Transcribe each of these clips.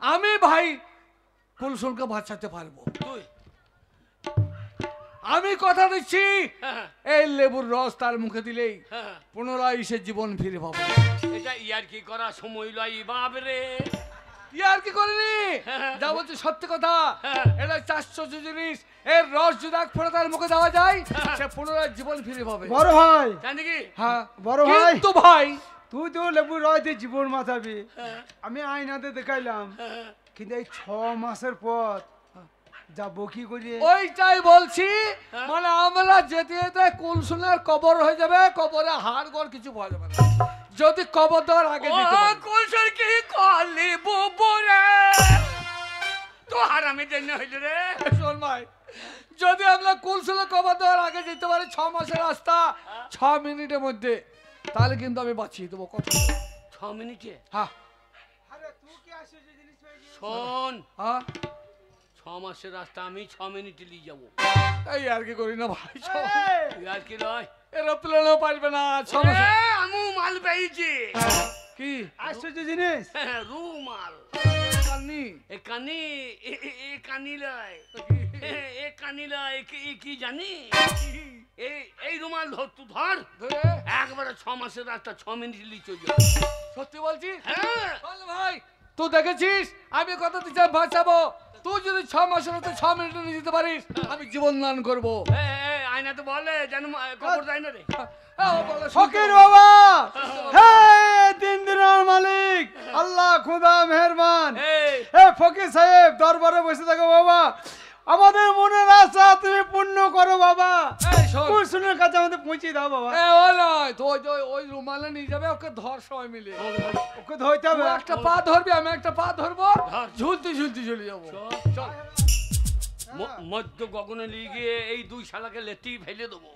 আমি ভাই কুলসুমকে বাঁচাতে পারবো। তুই আমি কথা দিচ্ছি এই লেবুর রস তার মুখে দিলেই পুনরায় সে জীবন ফিরে পাবে। এটা ইয়ার কি করা সময় লয় বাপ রে। ইয়ার কি করিনি, যা বলছি সত্যি কথা। এটা 400 জিনিস, এর রস যদি এক ফোঁটা তার মুখে দেওয়া যায় সে পুনরায় জীবন ফিরে পাবে। বড় ভাই, জানি কি? হ্যাঁ বড় ভাই, কিন্তু ভাই তুই তো লেবু রস দিয়ে জীবন বাঁচাবি, আমি আয়নাতে দেখাইলাম, কিন্তু এই 6 মাসের পর যাবো কি করে? ওইটাই বলছি, মানে আমরা যেতে যেতে কুলসুমের কবর হয়ে যাবে, কবরে হাড় গড় কিছু পাওয়া যাবে না যদি কবর দেওয়ার আগে যেতে পারি। কুলসুম কি করলি বুবুরে? তো হারামি দেন হইল রে। শোন ভাই, যদি আমরা কুলসুমের কবর দেওয়ার আগে যেতে পারি 6 মাসের রাস্তা 6 মিনিটের মধ্যে, তাহলে কিন্তু আমি বাঁচিয়ে দেবো। কত? 6 মিনিটে? হ্যাঁ। আরে তুই কি আশ্চর্য জিনিস পেয়ে গেছিস? শোন, হ্যাঁ 6 মাসের রাস্তা আমি 6 মিনিটে নিয়ে যাবো। এই আর কি করি না ভাই, ইয়ার কি নয়, এরোপ্লেনও পারবে না 6 মাসে। আমি মাল পেয়েছি। কি আশ্চর্য জিনিস? রুমাল কান্নি? এ কানি, এ কানি লয়, এ কানি লয়, কি জানি? এই রুমাল ধর, তুই ধর, ধরে একবারে 6 মাসের রাস্তা 6 মিনিট নিয়ে চলে যাবো। সত্যি বলছিস? হ্যাঁ বল ভাই, তুই দেখেছিস আমি কথা দিচ্ছি বাঁচাবো। তুই যদি 6 মাসের মধ্যে 6 মিনিটে নিয়ে যেতে পারিস, আমি জীবন দান করবো। আয়না তো বলে যেন কবর যায় না রে। ফকির বাবা, হে দিনের মালিক আল্লাহ খুদা মেহেরবান, হে ফকির সাহেব দরবারে বসে থাকো বাবা, আমাদের মনের আশা তুমি পূর্ণ করো বাবা। কুলসুমের কাছে আমাদের পৌঁছে দাও বাবা। ও নয় তো ওই রুমালে নিয়ে যাবে, ওকে ধর সবাই মিলে। ওকে ধরতে হবে। তুই একটা পা ধরবি, আমি একটা পা ধরবো, ঝুলতে ঝুলতে চলে যাবো। চল। মধ্য গগনে নিয়ে গিয়ে এই 2 শালাকে লেটি ফেলে দেবো,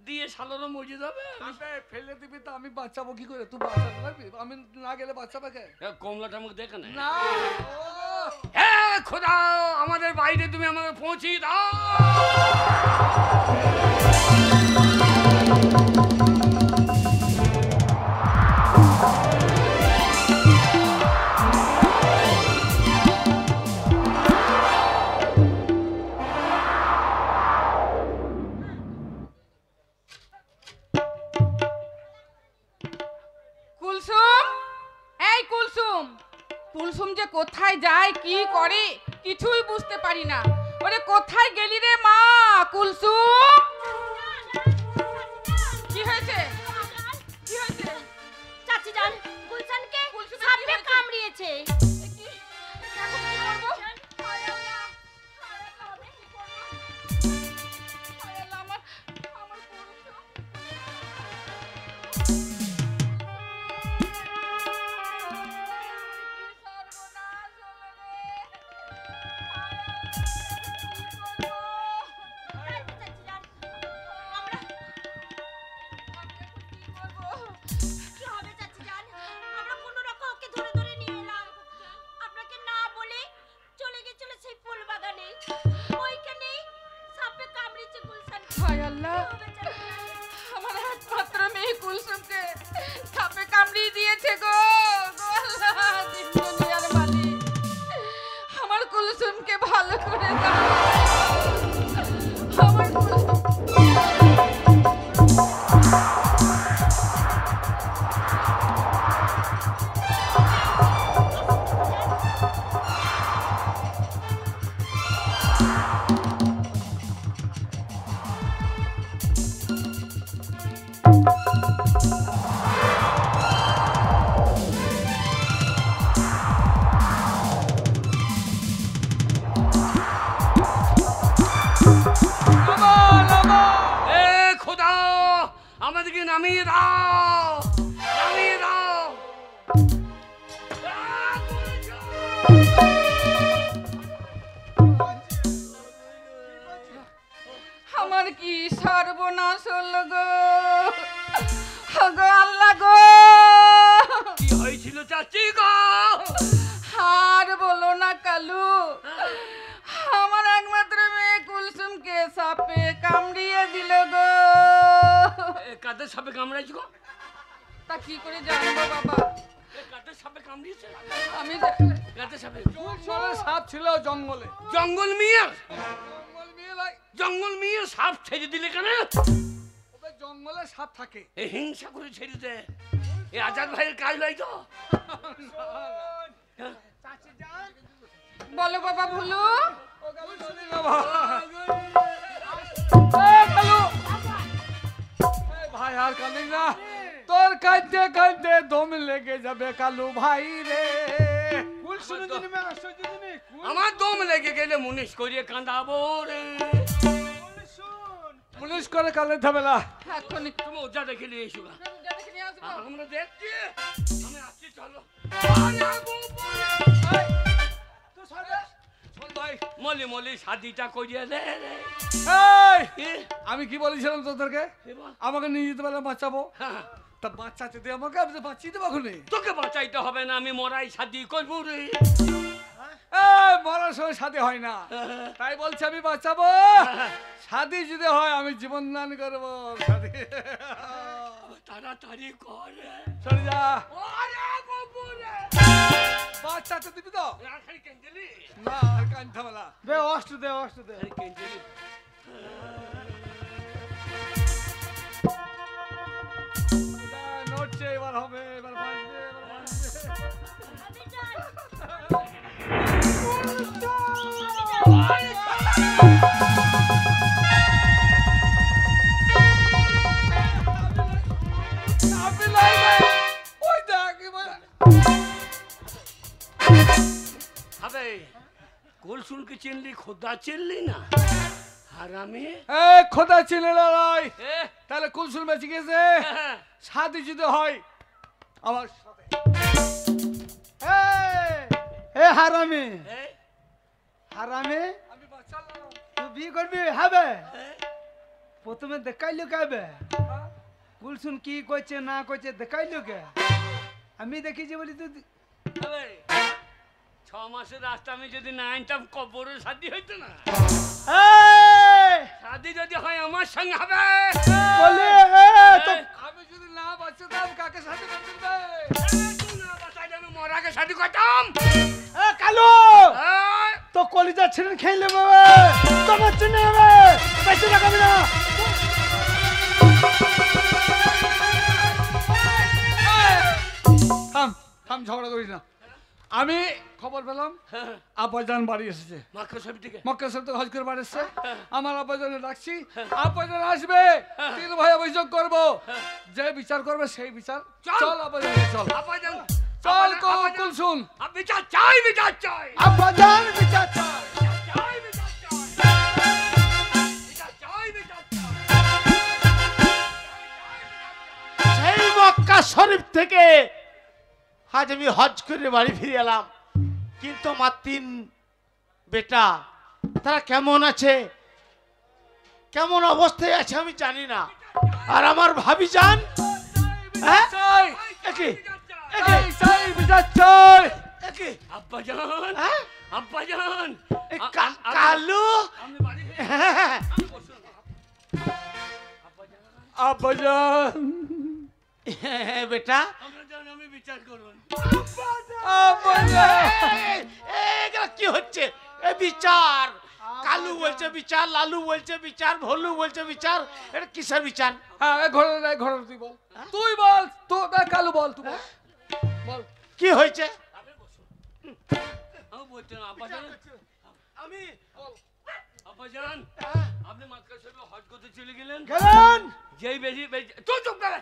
দিয়ে শালারও মজে যাবে। ফেলে দিবি তো আমি বাঁচাবো কি করে? তুই বাঁচাতে পারবি? আমি না গেলে বাঁচাবে কে? কমলাটা আমাকে দেখে না। না হ্যাঁ খোদা, আমাদের বাইরে তুমি আমাকে পৌঁছে দাও। কুলসুম যে কোথায় যায় কি করে কিছুই বুঝতে পারি না। ওরে কোথায় গেলি রে মা? কুলসুম, কি হয়েছে? কি হয়েছে? চাচি জান, গুলশানকে সাপে কামড়িয়েছে। এখন কি করবো? আমার একমাত্র মেয়ে কুলসুমকে সাপে কামড়িয়ে দিয়েছে গো। দুনিয়ার মালিক, আমার কুলসুমকে ভালো করে দাও। আমার আমাদেরকে নামিয়ে দাও, নামিয়ে দাও। আমার কি সর্বনাশ হলো গো। গো আল্লাহ গো, কি হয়েছিল চাচি গো? আর বলো না কালু, আমার একমাত্র মেয়ে কুলসুমকে সাপে কামড়িয়ে দিল গো। কাদের সাপে কামড়াইছি গো? তা কি করে জানবো বাবা? কাদের হয়েছে? আমি গাছে সাপে কুলসুমের সাপ ছিল জঙ্গলে। জঙ্গল মিয়া জঙ্গল নিয়ে লাই, জঙ্গল মিয়া সাপ ছেড়ে দিলে কেন? ওদের জঙ্গলে সাপ থাকে। এই হিংসা করে ছেড়ে দে। এই আজাদ ভাইয়ের কাজ নাই তো? হ্যাঁ? বলো বাবা ভুলু। ভাই আর কাঁদিস না, তোর কাঁদতে কাঁদতে দম লেগে যাবে কালু ভাই রে। কুলসুম জিনিস মে আশ্চর্য জিনিস। আমার দম লেগে গেলে মুনিশ করিয়ে কাঁদাবো রে। পুলিশ করে কালে ঝামেলা। এখন একটু তুমি ওজা দেখে নিয়ে এসো গা। দেখে নিয়ে আসবো। আমরা দেখছি, আমি আসছি, চলো। শোন ভাই, মলি মলি শাদিটা করিয়ে দে রে। এই, কি? আমি কি বলেছিলাম তোদেরকে? কি বল? আমাকে নিয়ে যেতে পারলে বাঁচাবো। হ্যাঁ, তা বাচ্চাতে তুই আমাকে, আমি তো বাঁচিয়ে দেবো এখনই। তোকে বাঁচাইতে হবে না, আমি মরাই শাদি করবো রে। এই, মরার সময় শাদী হয় না, তাই বলছি আমি বাঁচাবো। শাদী যদি হয় আমি জীবন দান করবো। শাদী তাড়াতাড়ি করে। সরে যা। ওরে বাবু রে। বাচ্চাতে দিবি তো? আর খালি কেঞ্জেলি। না, আর কান ঝামেলা। বে অষ্ট দে, অষ্ট দে। খালি কেঞ্জেলি। নড়ছে, এবার হবে, এবার বাঁচবে, এবার বাঁচবে। আমি লাইনে, ওই দেখ এবার। হবে কুলসুমকে চিনলি, খোদা চিনলি না? আর আমি এই খোদা চিনে লড়াই, এ তাহলে কুলসুম বেঁচে গেছে। শাদী যদি হয় আমার সাথে। এ হারামি, এ, হারামি, আমি বাঁচালাম। তুই বিয়ে করবি হবে? এ, প্রথমে দেখাইলো কাবে কুলসুম কি করছে না করছে, দেখাইলো কে? আমি দেখেছি বলি তুই হবে 6 মাসের রাস্তা আমি যদি না আনতাম, কবরের শাদি হইতো না। শাদি যদি হয় আমার সঙ্গে হবে। বলে তো এ, আমি যদি না বাঁচতাম কাকে শাদী করতে দেবে? তুই না বাঁচাইলে আমি মরাকে শাদি করতাম। কালো এই, তো কলিজা ছিলেন খেলে বাবা তোমার জন্য হবে বেঁচে রাখাবি না। থাম থাম, ঝগড়া করিস না। আমি খবর পেলাম হ্যাঁ, আব্বাজান বাড়ি এসেছে। মাকে সবই থেকে মক্কা সাহেব তো হজ করে বাড়ি এসেছে। আমার আব্বাজানে ডাকছি, আব্বাজান আসবে, তিন ভাই অভিযোগ করবো, যে বিচার করবে সেই বিচার। চল। চল আব্বাজান, চল আব্বাজান, চল আব্বাজান, কুলসুম। বিচার চাই, বিচার চাই, আব্বাজান বিচার চাই। চাই, বিচার চাই, বিচার চাই, বিচার চাই। সেই মক্কা শরীফ থেকে আজ আমি হজ করে বাড়ি ফিরে এলাম, কিন্তু আমার 3 বেটা তারা কেমন আছে, কেমন অবস্থায় আছে আমি জানি না। আর আমার ভাবি যান হ্যাঁ চাই, একে চাই, চাই, বিচার চাই। একে আব্বাজান, হ্যাঁ আব্বাজান, এই কালু আমি বাড়ি ফিরে- হ্যাঁ, বসুন। আব্বাজান, বেটা আব্বাজান, আমি বিচার করুন। আব্বাজান। এগুলা কি হচ্ছে? এ বিচার, কালু বলছে বিচার, লালু বলছে বিচার, ভলু বলছে বিচার, এটা কিসের বিচার? হ্যাঁ, ঘরে নাই, ঘরে তুই বল, তুই বল, তো কালু বল, তুই বল, বল। কি হয়েছে? আমি বসুন। আমি বলছি না, আব্বাজান, আমি আব্বাজান, আপনি মাক্কা শরীফে হজ করতে চলে গেলেন, গেলেন যেই বেশি বেশি তুই চুপ করে।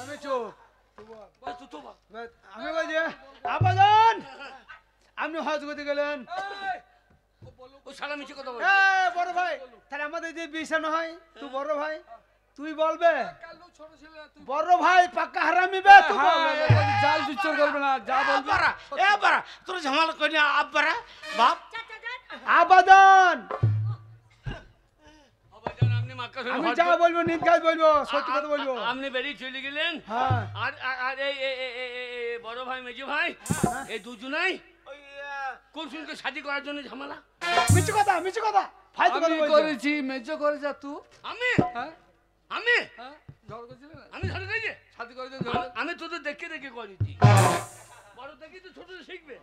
আমি চুপ। বল, তুই তো বল। আমি বলছি আব্বাজান আপনি হজ করতে গেলেন। ও শালা মিছে কথা এ বলছে। বড় ভাই, তাহলে আমাদের যে বিছানো হয় তুই বড় ভাই, তুই বলবে কালু ছোট ছেলে, তুই বড় ভাই পাক্কা হারামি বে তুই বলবে। হ্যাঁ, জাল জুচ্চর করবে না, যা বলবি। আব্বারা, এ আব্বারা, তোর ঝামেলা করি না আব্বারা, বাপ আবাদান আব্বাজান, আপনি মাক্কা শরীফে আমি হজ যা কর- বলবো নিজ কাজ বলবো, সত্যি কথা বলবো। আপনি বেরিয়ে চলে গেলেন, হ্যাঁ আর আর- আর এই বড় ভাই মেজো ভাই এই দুজনাই কুলসুমকে শাদি করার জন্য ঝামেলা। মিছে কথা, মিছে কথা, ফালতু কথা আমি বলছো। করেছি, মেজো করে যা তুই। আমি হ্যাঁ, আমি হ্যাঁ, ঝগড়া করছিলি না? আমি ধরে গেছি, শাদি করে দিন, আমি তোদের দেখে দেখে করেছি। বড় দেখে কিন্তু ছোট শিখবে।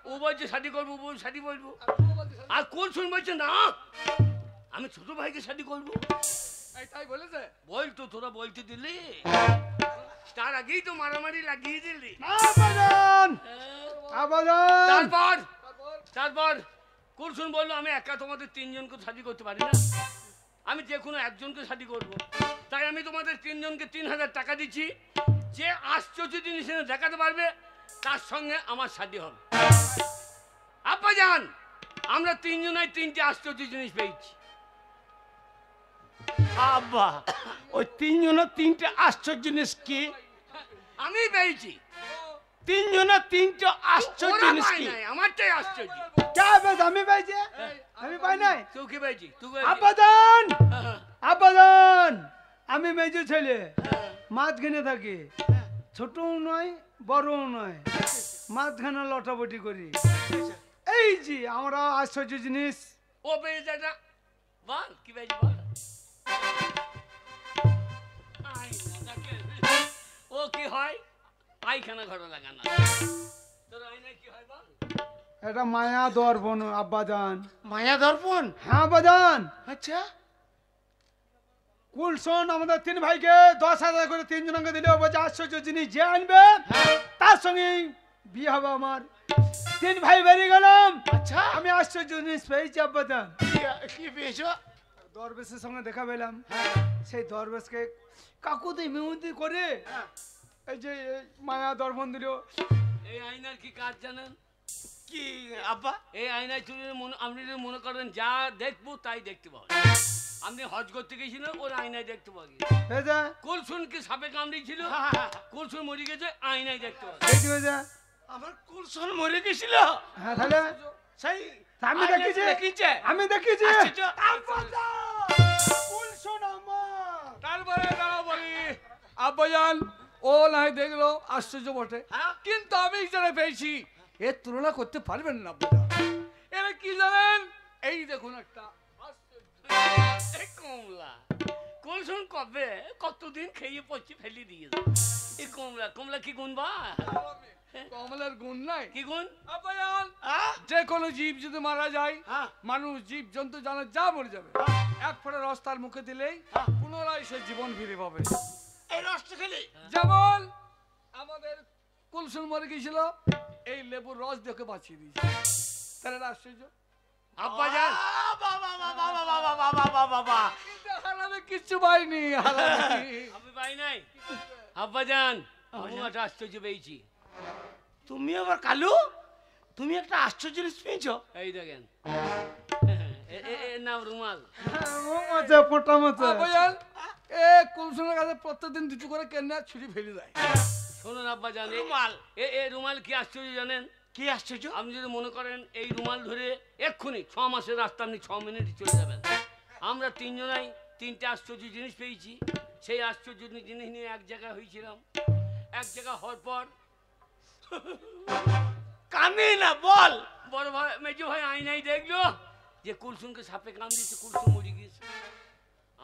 ও বলছে শাদি করবো, বউ শাদি বলবো, আর কুলসুম বলছে না আমি ছোট ভাইকে শাদি করবো। এই তাই বলেছে? বল তো, তোরা বলতে দিলি, তার আগেই তো মারামারি লাগিয়ে দিলি। আবাজান আবাজান তারপর কুলসুম বললো আমি একা তোমাদের তিনজনকে শাদি করতে পারি না, আমি যে কোনো একজনকে শাদি করব। তাই আমি তোমাদের তিনজনকে 3000 টাকা দিচ্ছি, যে আশ্চর্য জিনিস এনে দেখাতে পারবে তার সঙ্গে আমার শাদি হবে। আব্বাজান, আমরা তিনজনাই 3টে আশ্চর্য জিনিস পেয়েছি। আব্বা ওই তিনজনের 3টে আশ্চর্য জিনিস কি? আমি পেয়েছি। তিনজনের 3টে আশ্চর্য ওরা জিনিস পায় কি? নাই, আমারটাই আশ্চর্য। কে বেশ আমি পাইছে? আমি পাই নাই। তুই কি পেয়েছি? তুই আবাজান আবাজান আমি মেজো ছেলে, মাঝখানে থাকি, ছোটও নয় বড়ও নয়, মাঝখানে লটাবটি করি। এই যে আমরা আশ্চর্য জিনিস। ও পেয়েছে একটা, বল কি পেয়েছি বল। ও কি হয়? পায়খানা ঘর লাগানো। তোর আয়নায় কি হয় বল? এটা মায়া দর্পণ আব্বাজান। মায়া দর্পণ? হ্যাঁ আব্বাজান। আচ্ছা, কুলসন আমাদের 3 ভাইকে 10,000 করে 3 জনকে দিলে বলছে আশ্চর্য জিনিস যে আনবে তার সঙ্গে বিয়ে হবে আমার। 3 ভাই বেরিয়ে গেলাম। আচ্ছা, আমি আশ্চর্য জিনিস পেয়েছি আব্বাজান। কি পেয়েছো? দরবেশের সঙ্গে দেখা পেলাম। সেই দরবেশকে কাকুতি মিউতি করে এই যে এই মায়া দর্পণ দিল। এই আয়নার কি কাজ জানেন? কি আব্বা? এই আয়নায় চুরি আপনি যদি মনে করেন যা দেখবো তাই দেখতে পাবেন। আপনি হজ করতে গেছিলেন, ওর আয়নায় দেখতে পাবেন। হয়ে যায় কুলসুন কি সাপে কামড়িয়েছিল, কুলসুন মরে গেছে, আয়নায় দেখতে পাবেন। দেখি হয়ে যায়। আমার কুলসন মরে গেছিল? হ্যাঁ তাহলে সেই আমি দেখেছি, দেখিছে, আমি দেখেছি। আশ্চর্য। কুলসন আমার। তারপরে দাঁড়াও বলি, আব্বাজান ও নাই দেখলো আশ্চর্য বটে, কিন্তু আমি যারা পেয়েছি এর তুলনা করতে পারবেন না আব্বাজান। এরা কি জানেন? এই দেখুন একটা আশ্চর্য। এই কমলা কুলসুন কবে কতদিন খেয়ে পচি ফেলে দিয়েছে। এই কমলা কি গুণ বা? কমলের গুণ নাই? কি গুণ? আব্বাজান যে কোনো জীব যদি মারা যায়, মানুষ জীব জন্তু জানে যা মরে যাবে, এক ফোঁটা রস তার মুখে দিলেই পুনরায় সে জীবন ফিরে পাবে। এই রসটা খেলে? যেমন আমাদের কুলসুম মরে গিয়েছিল, এই লেবুর রস দেখে বাঁচিয়ে দিয়েছে। তাহলে এটা আশ্চর্য। আব্বাজান কিন্তু হারামে কিচ্ছু পাইনি, হারামে। আমি পাই নাই। আব্বাজান আমি একটা আশ্চর্য পেয়েছি। তুমি আবার কালু, তুমি একটা আশ্চর্য জিনিস পেয়েছো? এই দেখেন, এর নাম রুমাল। মোচা পোটা মোচা। আব্বাজান এ কুলসুমের কাছে প্রত্যেকদিন দুটো করে কেনা ছুরি ফেলে দেয়। শোনুন আব্বাজান, রুমাল। এ রুমাল কি আশ্চর্য জানেন? কি আশ্চর্য? আপনি যদি মনে করেন এই রুমাল ধরে এক্ষুনি 6 মাসের রাস্তা আপনি 6 মিনিটে চলে যাবেন। আমরা তিনজনাই 3টে আশ্চর্য জিনিস পেয়েছি। সেই আশ্চর্য জিনিস নিয়ে এক জায়গায় হয়েছিলাম। এক জায়গা হওয়ার পর কানে না বল। বড় ভাই মেজো ভাই আয়নাই দেখলো যে কুলসুমকে সাপে কামড়িয়েছে, কুলসুম মরে গেছে।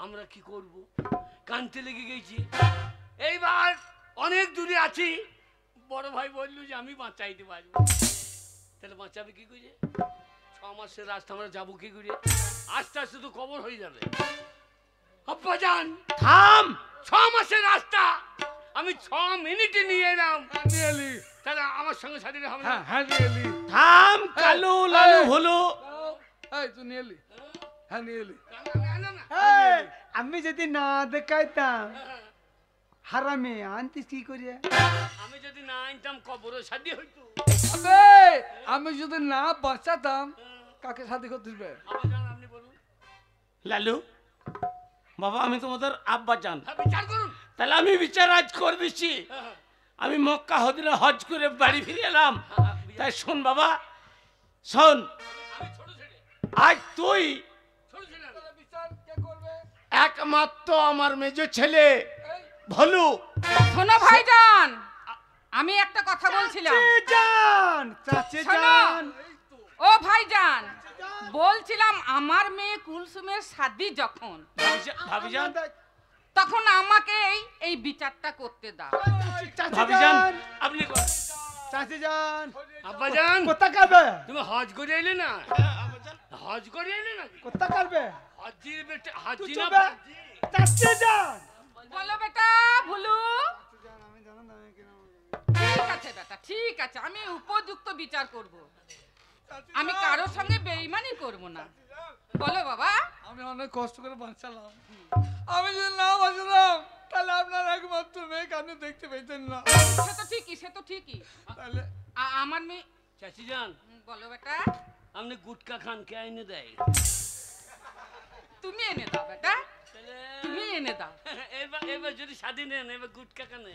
আমরা কি করব? কানতে লেগে গেছি। এইবার অনেক দূরে আছি, বড় ভাই বললো যে আমি বাঁচাইতে পারবো। তাহলে বাঁচাবে কি করে? 6 মাসের রাস্তা আমরা যাবো কি করে? আস্তে আস্তে তো কবর হয়ে যাবে। আব্বাজান থাম। 6 মাসের রাস্তা আমি 6 মিনিটে নিয়ে এলাম। নিয়ে এলি? তাহলে আমার সঙ্গে সাথে হবে না? হ্যাঁ হ্যাঁ নিয়ে এলি। থাম কালু লালু হলো। এই তুই নিয়ে এলি? হ্যাঁ নিয়ে এলি। না, না, না। এই, আমি যদি না দেখাইতাম হারামে আনতিস কি করিয়া? আমি যদি না আনতাম কবরে শাদি হইতো। আবে আমি যদি না বাঁচাতাম কাকে শাদি করতে দিবে? আব্বাজান আপনি বলুন। লালু বাবা, আমি তোমাদের আব্বা জান, হ্যাঁ, বিচার করুন। তাহলে আমি বিচার আজ করে দিচ্ছি। আমি মক্কা হদিনে হজ করে বাড়ি ফিরে এলাম। তাই শোন বাবা, শোন, আমি ছোট ছেলে, আজ তুই ছোট ছেলে আমি। বিচার কে করবে? একমাত্র আমার মেজো ছেলে ভলু। শোনো ভাইজান, আমি একটা কথা বলছিলাম। জান চাচে শোনো, জান। ও ভাইজান বলছিলাম আমার মেয়ে কুলসুমের শাদি যখন, ভাবিজান, তখন আমাকে এই বিচারটা করতে দাও। চাচে ভাবিজান জান। আপনি চাচি যান আব্বাজান কোথা কাটবে তুমি হজ করে এলে না হজ করে এলে না কোথা কাটবে হাজির বেটা হাজি তুই না চুপ বে। চাচি যান বলো বেটা ভুলু। ঠিক আছে বেটা, ঠিক আছে, আমি উপযুক্ত বিচার করব। আমি কারোর সঙ্গে বেইমানি করব না। বলো বাবা। আমি অনেক কষ্ট করে বাঁচালাম, আমি যদি না বাঁচলাম তাহলে আপনার একমাত্র মেয়েকে আপনি দেখতে পেতেন না। সে তো ঠিকই, সে তো ঠিকই। তাহলে আমার মেয়ে। চাচি যান বলো বেটা। আপনি গুটকা খান কে এনে দেয়? তুমি এনে দাও বেটা, তুমি এনে দাও। এবার এবার যদি স্বাধীন নেন এবার গুটকা খানে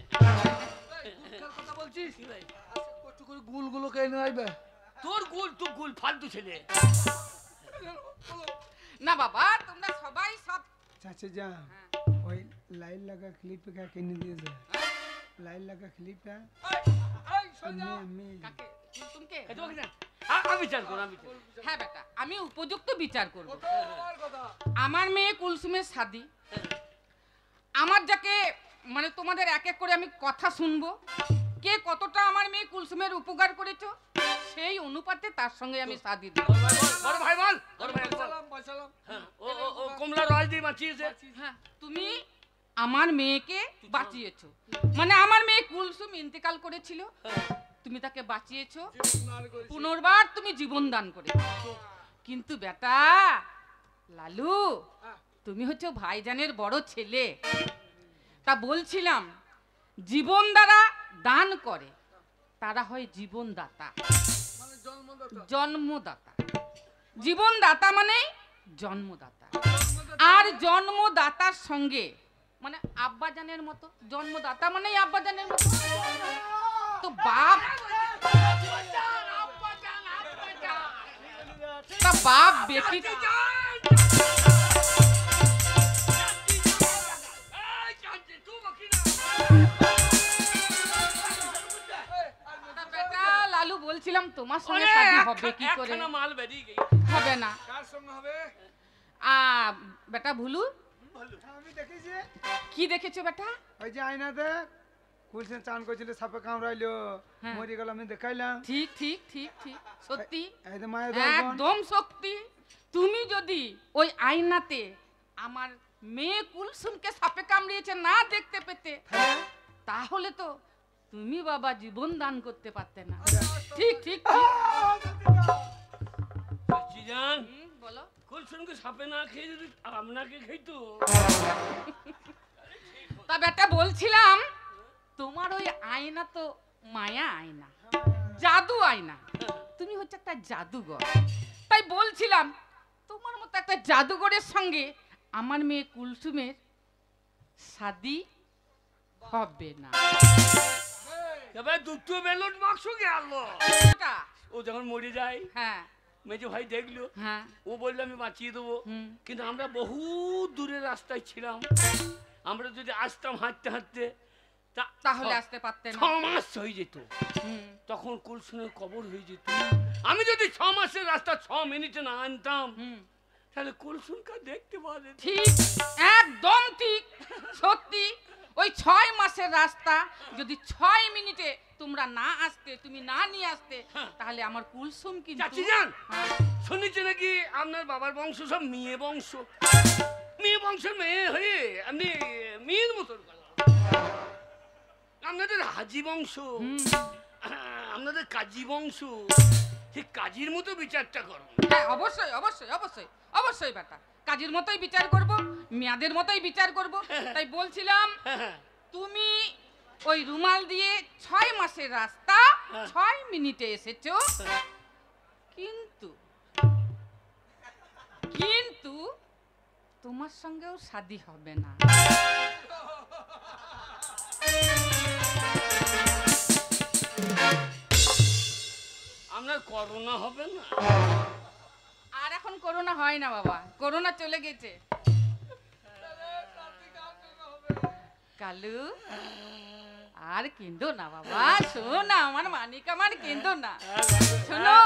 গুটখার কথা বলছিস কি ভাই? কষ্ট করে গুলগুলোকে এনে আইবে। তোর গুল তুই গুল ফালতু ছেলে। না বাবা, তোমরা সবাই সব। চাচি যান ওই লাইন লাগা ক্লিপটা কিনে দিয়েছে, লাইন লাগা ক্লিপটা আমি কাকে? তুমকে? আমি বিচার করো আমি বিচার করো। হ্যাঁ বেটা, আমি উপযুক্ত বিচার করব। আমার মেয়ে কুলসুমের শাদি, আমার যাকে মানে তোমাদের এক এক করে আমি কথা শুনবো, কে কতটা আমার মেয়ে কুলসুমের উপকার করেছো সেই অনুপাতে তার সঙ্গে আমি শাদি দেব। বড় ভাই বল, বড় ভাই বল। বাঁচালাম। হ্যাঁ, ও কমলা রয় দিয়ে বাঁচিয়েছে। হ্যাঁ, তুমি আমার মেয়েকে বাঁচিয়েছো, মানে আমার মেয়ে কুলসুম ইন্তেকাল করেছিল, তুমি তাকে বাঁচিয়েছো, পুনর্বার তুমি জীবন দান করেছো। কিন্তু বেটা লালু, তুমি হচ্ছে ভাইজানের বড় ছেলে, তা বলছিলাম জীবন দ্বারা দান করে তারা হয় জীবনদাতা, মানে জন্মদাতা। জন্মদাতা। জীবনদাতা মানে জন্মদাতা, আর জন্মদাতার সঙ্গে মানে আব্বাজানের মতো, জন্মদাতা মানে আব্বাজানের মতো। তো বাপ, তা বাপ বেটি লালু বলছিলাম তোমার সঙ্গে শাদি হবে কি করে? মাল বেরিয়ে গেছে। হবে না। কার সঙ্গে হবে? বেটা ভুলু, আমি দেখেছি কি দেখেছো বেটা? ওই যে আয়নাতে কুলসেন চান করছিল সাপে কামড়াইলো, হ্যাঁ। মরে গেল, আমি দেখাইলাম। ঠিক ঠিক ঠিক ঠিক, সত্যি এই যে মায়ের দর্পণ। একদম সত্যি। তুমি যদি ওই আয়নাতে আমার মেয়ে কুলসুমকে সাপে কামড়িয়েছে না দেখতে পেতে, তাহলে তো তুমি বাবা জীবন দান করতে পারতে না। ঠিক ঠিক ঠিক। চাচি যান বলো। কুলসুমকে সাপে না খেয়ে যদি আপনাকে খেতো। তা বেটা বলছিলাম তোমার ওই আয়না তো মায়া আয়না, জাদু আয়না, তুমি হচ্ছে একটা জাদুঘর। তাই বলছিলাম তোমার মতো একটা জাদুঘরের সঙ্গে আমার মেয়ে কুলসুমের শাদি হবে না। এবার দুটো বেলুন বাক্স গেল। বেটা, ও যখন মরে যায় হ্যাঁ মেজো ভাই দেখলো, হ্যাঁ, ও বললো আমি বাঁচিয়ে দেবো। হুম। কিন্তু আমরা বহু দূরের রাস্তায় ছিলাম, আমরা যদি আসতাম হাঁটতে হাঁটতে তাহলে আসতে পারতে না। 6 মাস হয়ে যেত, হুম। তখন কুলসুমের কবর হয়ে যেত। আমি যদি 6 মাসের রাস্তা 6 মিনিটে না আনতাম হুম। তাহলে কুলসুমকে দেখতে পারে। ঠিক, একদম ঠিক, সত্যি। ওই 6 মাসের রাস্তা যদি 6 মিনিটে তোমরা না আসতে, তুমি না নিয়ে আসতে, তাহলে আমার কুলসুম কিন্তু। চাচি যান শুনেছি নাকি আপনার বাবার বংশ সব মেয়ে বংশ, মেয়ে বংশের মেয়ে হয়ে আপনি মেয়ের মতন কথা। আপনাদের হাজি বংশ, আপনাদের কাজী বংশ, ঠিক কাজীর মতো বিচারটা করো। হ্যাঁ অবশ্যই অবশ্যই অবশ্যই অবশ্যই বেটা, কাজের মতোই বিচার করব, মেয়াদের মতোই বিচার করব। তাই বলছিলাম তুমি ওই রুমাল দিয়ে 6 মাসের রাস্তা 6 মিনিটে এসেছো, কিন্তু কিন্তু তোমার সঙ্গেও শাদি হবে না। আপনার করোনা হবে না? আর এখন করোনা হয় না বাবা, করোনা চলে গেছে। কালু আর কেঁদো না বাবা, শোনো না আমার মানিক, আমার কেঁদো না, শোনো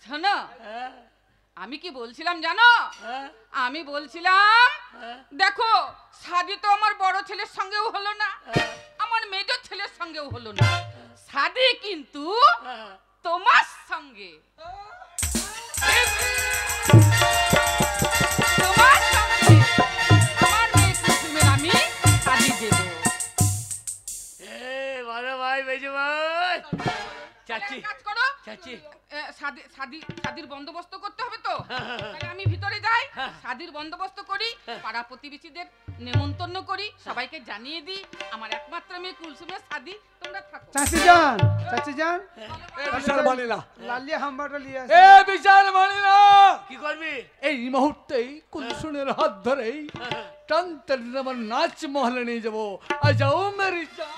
শোনো। আমি কি বলছিলাম জানো? আমি বলছিলাম দেখো শাদি তো আমার বড় ছেলের সঙ্গেও হলো না, আমার মেজর ছেলের সঙ্গেও হলো না, শাদি কিন্তু তোমার সঙ্গে। তোমার সঙ্গে আমার মেয়ে কুসুমের আমি শাদি দেব। বড় ভাই বেজু ভাই চাচি কাজ করো চাচি শাদির বন্দোবস্ত করতে হবে তো, তাহলে আমি ভিতরে যাই, শাদির বন্দোবস্ত করি, পাড়া প্রতিবেশীদের নেমন্তন্ন করি, সবাইকে জানিয়ে দিই আমার একমাত্র মেয়ে কুলসুমের শাদি, তোমরা থাকো। চাচি যান, চাচি যান, এ বিচার মানি না, লালিয়া হাম্বাটা লিয়ে আসি। এ বিচার মানি না। কি করবি? এই মুহূর্তেই কুলসুমের হাত ধরেই টানতে আমার নাচ মহলে নিয়ে যাবো। আ যাও মেরি জান।